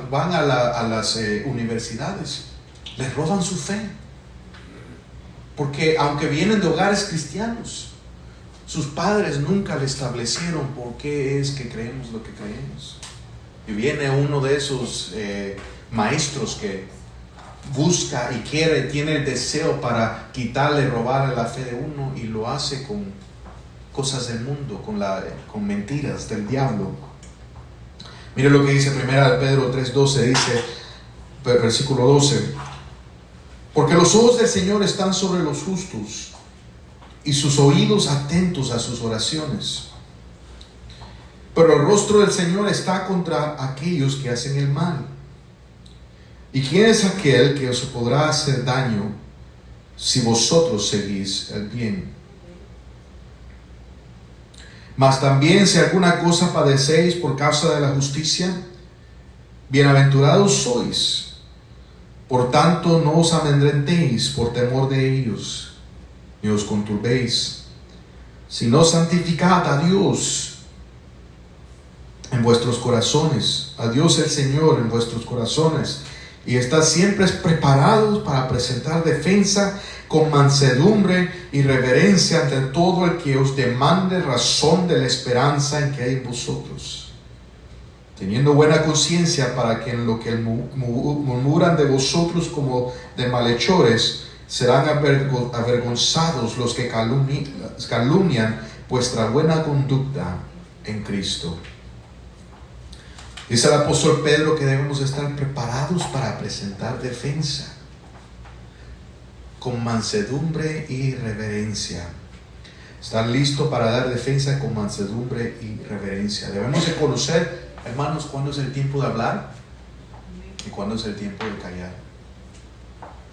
van a las universidades, les roban su fe. Porque aunque vienen de hogares cristianos, sus padres nunca le establecieron por qué es que creemos lo que creemos. Y viene uno de esos maestros que busca y tiene el deseo para quitarle, robarle la fe de uno, y lo hace con cosas del mundo, con mentiras del diablo. Mire lo que dice 1 de Pedro 3:12, dice, versículo 12: porque los ojos del Señor están sobre los justos, y sus oídos atentos a sus oraciones. Pero el rostro del Señor está contra aquellos que hacen el mal. ¿Y quién es aquel que os podrá hacer daño si vosotros seguís el bien? Mas también si alguna cosa padecéis por causa de la justicia, bienaventurados sois. Por tanto, no os amedrentéis por temor de ellos, ni os conturbéis, sino santificad a Dios en vuestros corazones, a Dios el Señor en vuestros corazones, y estad siempre preparados para presentar defensa con mansedumbre y reverencia ante todo el que os demande razón de la esperanza en que hay en vosotros, teniendo buena conciencia, para que en lo que murmuran de vosotros como de malhechores, serán avergonzados los que calumnian vuestra buena conducta en Cristo. Dice el apóstol Pedro que debemos estar preparados para presentar defensa con mansedumbre y reverencia. Estar listo para dar defensa con mansedumbre y reverencia. Debemos de conocer, hermanos, cuándo es el tiempo de hablar y cuándo es el tiempo de callar.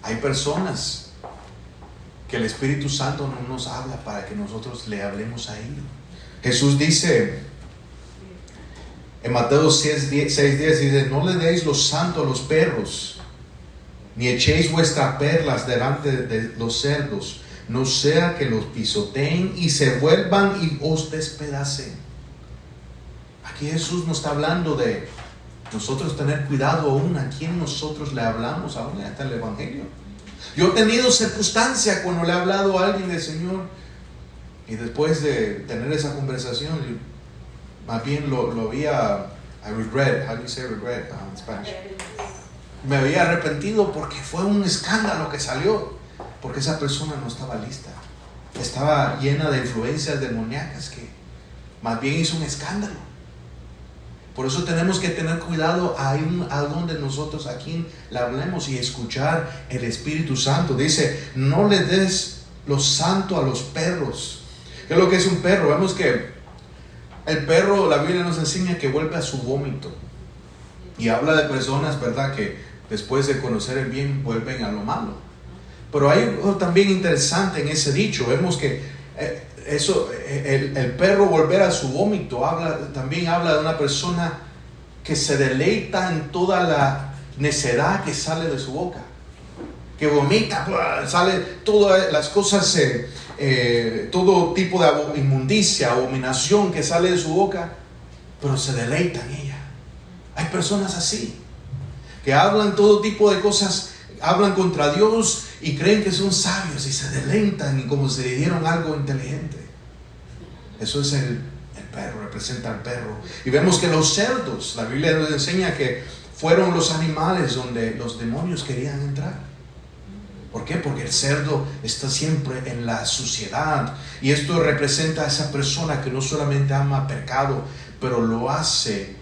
Hay personas que el Espíritu Santo no nos habla para que nosotros le hablemos a Él. Jesús dice en Mateo 6:10, dice: no le deis lo santo a los perros, ni echéis vuestras perlas delante de los cerdos, no sea que los pisoteen y se vuelvan y os despedacen. Aquí Jesús nos está hablando de nosotros tener cuidado aún a quien nosotros le hablamos, aún hasta el Evangelio. Yo he tenido circunstancia cuando le he hablado a alguien del Señor, y después de tener esa conversación, más bien lo había I regret, how do you say regret in Spanish? Me había arrepentido porque fue un escándalo que salió, porque esa persona no estaba lista. Estaba llena de influencias demoníacas que más bien hizo un escándalo. Por eso tenemos que tener cuidado a donde nosotros a quien le hablemos y escuchar el Espíritu Santo. Dice, no le des lo santo a los perros. ¿Qué es lo que es un perro? Vemos que el perro, la Biblia nos enseña que vuelve a su vómito. Y habla de personas, ¿verdad?, que después de conocer el bien vuelven a lo malo. Pero hay algo también interesante en ese dicho. Vemos que el perro volver a su vómito también habla de una persona que se deleita en toda la necedad que sale de su boca, que vomita, sale todas las cosas, todo tipo de inmundicia, abominación que sale de su boca, pero se deleita en ella. Hay personas así que hablan todo tipo de cosas, hablan contra Dios y creen que son sabios y se deleitan y como si dijeron algo inteligente. Eso es el perro, representa al perro. Y vemos que los cerdos, la Biblia nos enseña que fueron los animales donde los demonios querían entrar. ¿Por qué? Porque el cerdo está siempre en la suciedad. Y esto representa a esa persona que no solamente ama pecado, pero lo hace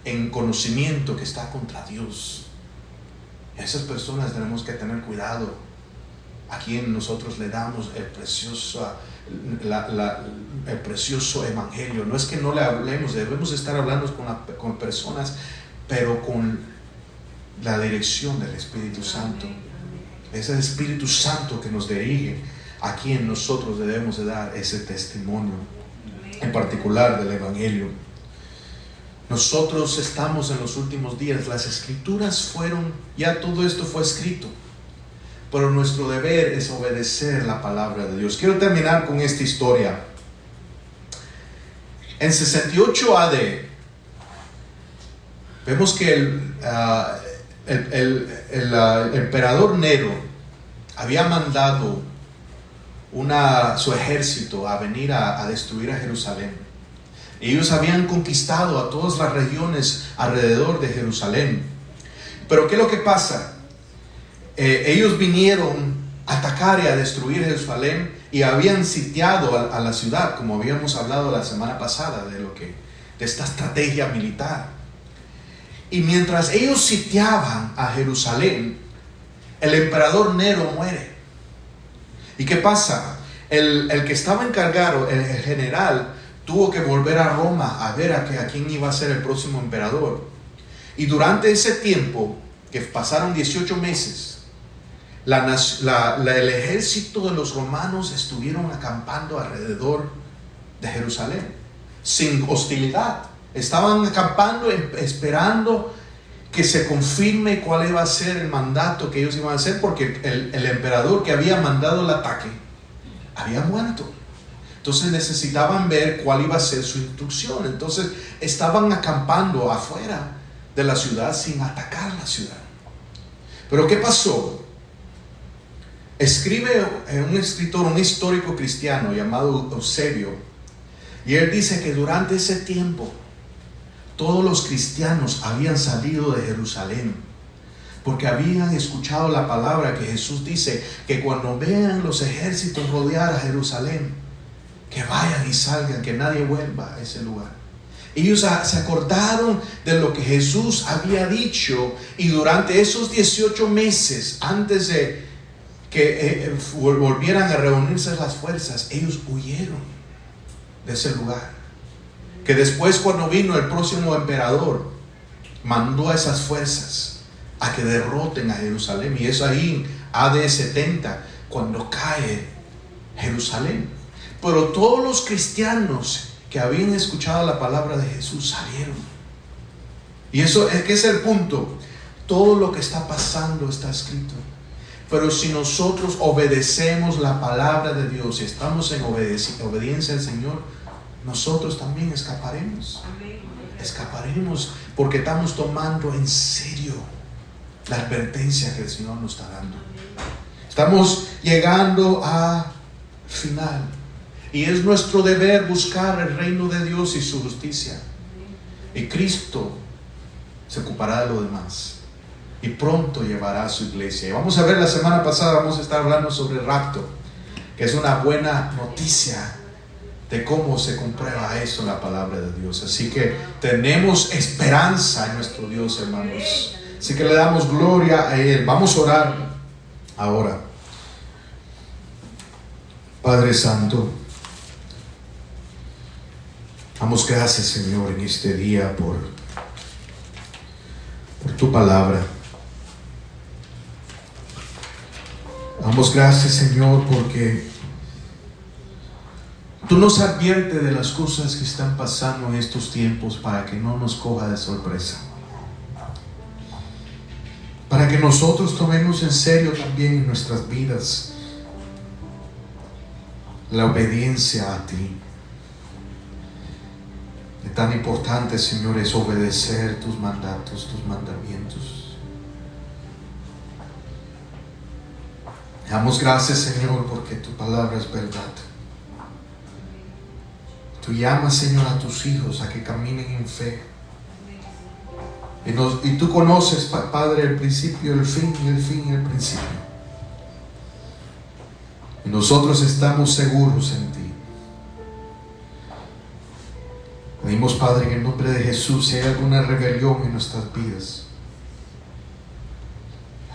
en conocimiento que está contra Dios. A esas personas tenemos que tener cuidado a quien nosotros le damos el precioso evangelio. No es que no le hablemos, debemos estar hablando con personas, pero con la dirección del Espíritu Santo. Es el Espíritu Santo que nos dirige a quien nosotros debemos de dar ese testimonio, en particular del evangelio. Nosotros estamos en los últimos días. Las escrituras ya todo esto fue escrito, pero nuestro deber es obedecer la palabra de Dios. Quiero terminar con esta historia. En 68 AD vemos que el emperador Nero había mandado su ejército a venir a destruir a Jerusalén. Ellos habían conquistado a todas las regiones alrededor de Jerusalén. Pero ¿qué es lo que pasa? Ellos vinieron a atacar y a destruir Jerusalén y habían sitiado a la ciudad, como habíamos hablado la semana pasada de esta estrategia militar. Y mientras ellos sitiaban a Jerusalén, el emperador Nero muere. ¿Y qué pasa? El que estaba encargado, el general, tuvo que volver a Roma a ver a quién iba a ser el próximo emperador. Y durante ese tiempo, que pasaron 18 meses, el ejército de los romanos estuvieron acampando alrededor de Jerusalén, sin hostilidad. Estaban acampando, esperando que se confirme cuál iba a ser el mandato que ellos iban a hacer, porque el emperador que había mandado el ataque había muerto. Entonces necesitaban ver cuál iba a ser su instrucción. Entonces estaban acampando afuera de la ciudad sin atacar la ciudad. Pero ¿qué pasó? Escribe un escritor, un histórico cristiano llamado Eusebio, y él dice que durante ese tiempo todos los cristianos habían salido de Jerusalén, porque habían escuchado la palabra que Jesús dice, que cuando vean los ejércitos rodear a Jerusalén, que vayan y salgan, que nadie vuelva a ese lugar. Ellos se acordaron de lo que Jesús había dicho, y durante esos 18 meses, antes de que volvieran a reunirse las fuerzas, ellos huyeron de ese lugar. Que después, cuando vino el próximo emperador, mandó a esas fuerzas a que derroten a Jerusalén. Y es ahí, AD 70, cuando cae Jerusalén. Pero todos los cristianos que habían escuchado la palabra de Jesús salieron. Y eso es que es el punto. Todo lo que está pasando está escrito. Pero si nosotros obedecemos la palabra de Dios y estamos en obediencia al Señor, nosotros también escaparemos. Escaparemos porque estamos tomando en serio la advertencia que el Señor nos está dando. Estamos llegando al final. Y es nuestro deber buscar el reino de Dios y su justicia. Y Cristo se ocupará de lo demás. Y pronto llevará a su iglesia. Y vamos a ver, la semana pasada vamos a estar hablando sobre el rapto, que es una buena noticia de cómo se comprueba eso en la palabra de Dios. Así que tenemos esperanza en nuestro Dios, hermanos. Así que le damos gloria a Él. Vamos a orar ahora. Padre Santo, damos gracias, Señor, en este día por tu palabra. Damos gracias, Señor, porque tú nos adviertes de las cosas que están pasando en estos tiempos para que no nos coja de sorpresa. Para que nosotros tomemos en serio también en nuestras vidas la obediencia a ti. Y tan importante, Señor, es obedecer tus mandatos, tus mandamientos. Damos gracias, Señor, porque tu palabra es verdad. Tú llamas, Señor, a tus hijos a que caminen en fe. Y tú conoces, Padre, el principio, el fin y el fin y el principio. Y nosotros estamos seguros en ti. Pedimos, Padre, en el nombre de Jesús, si hay alguna rebelión en nuestras vidas,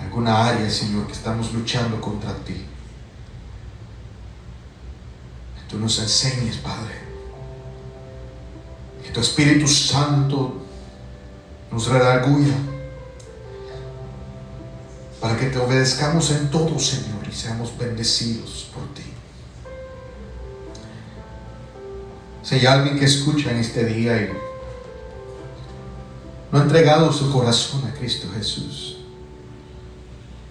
alguna área, Señor, que estamos luchando contra ti, que tú nos enseñes, Padre, que tu Espíritu Santo nos redarguya para que te obedezcamos en todo, Señor, y seamos bendecidos por ti. Si hay alguien que escucha en este día y no ha entregado su corazón a Cristo Jesús,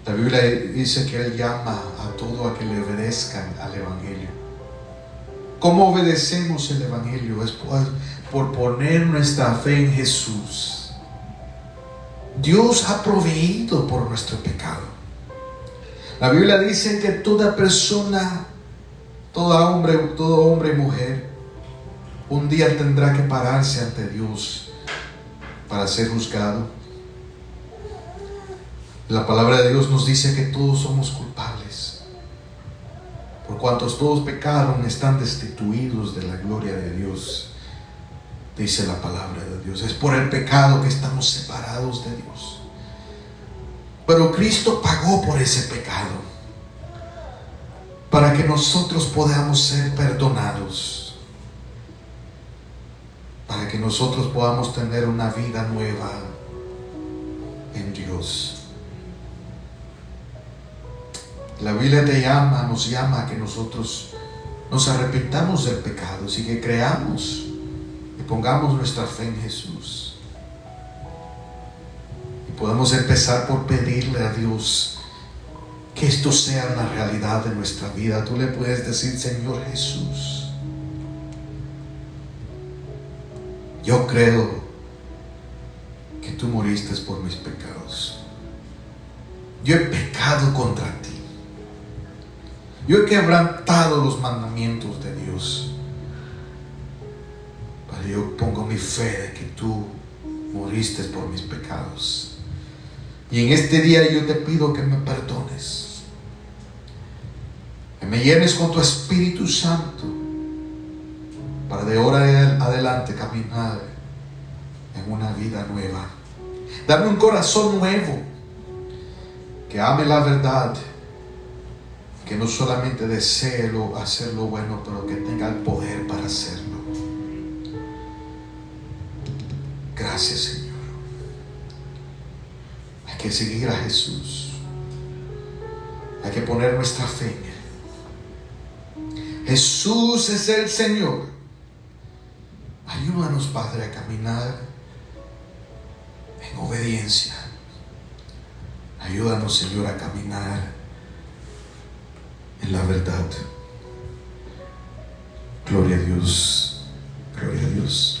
la Biblia dice que Él llama a todo a que le obedezcan al Evangelio. ¿Cómo obedecemos el Evangelio? Es por poner nuestra fe en Jesús. Dios ha proveído por nuestro pecado. La Biblia dice que toda persona, todo hombre y mujer, un día tendrá que pararse ante Dios para ser juzgado. La palabra de Dios nos dice que todos somos culpables. Por cuantos todos pecaron, están destituidos de la gloria de Dios. Dice la palabra de Dios. Es por el pecado que estamos separados de Dios. Pero Cristo pagó por ese pecado, para que nosotros podamos ser perdonados, para que nosotros podamos tener una vida nueva en Dios. La Biblia nos llama a que nosotros nos arrepintamos del pecado, así que creamos y pongamos nuestra fe en Jesús. Y podemos empezar por pedirle a Dios que esto sea una realidad de nuestra vida. Tú le puedes decir: Señor Jesús, yo creo que tú moriste por mis pecados. Yo he pecado contra ti. Yo he quebrantado los mandamientos de Dios. Pero yo pongo mi fe de que tú moriste por mis pecados. Y en este día yo te pido que me perdones, que me llenes con tu Espíritu Santo, para de ahora en adelante caminar en una vida nueva. Dame un corazón nuevo, que ame la verdad, que no solamente desee hacer lo bueno, pero que tenga el poder para hacerlo. Gracias, Señor. Hay que seguir a Jesús. Hay que poner nuestra fe en Él. Jesús es el Señor. Ayúdanos, Padre, a caminar en obediencia. Ayúdanos, Señor, a caminar en la verdad. Gloria a Dios. Gloria a Dios.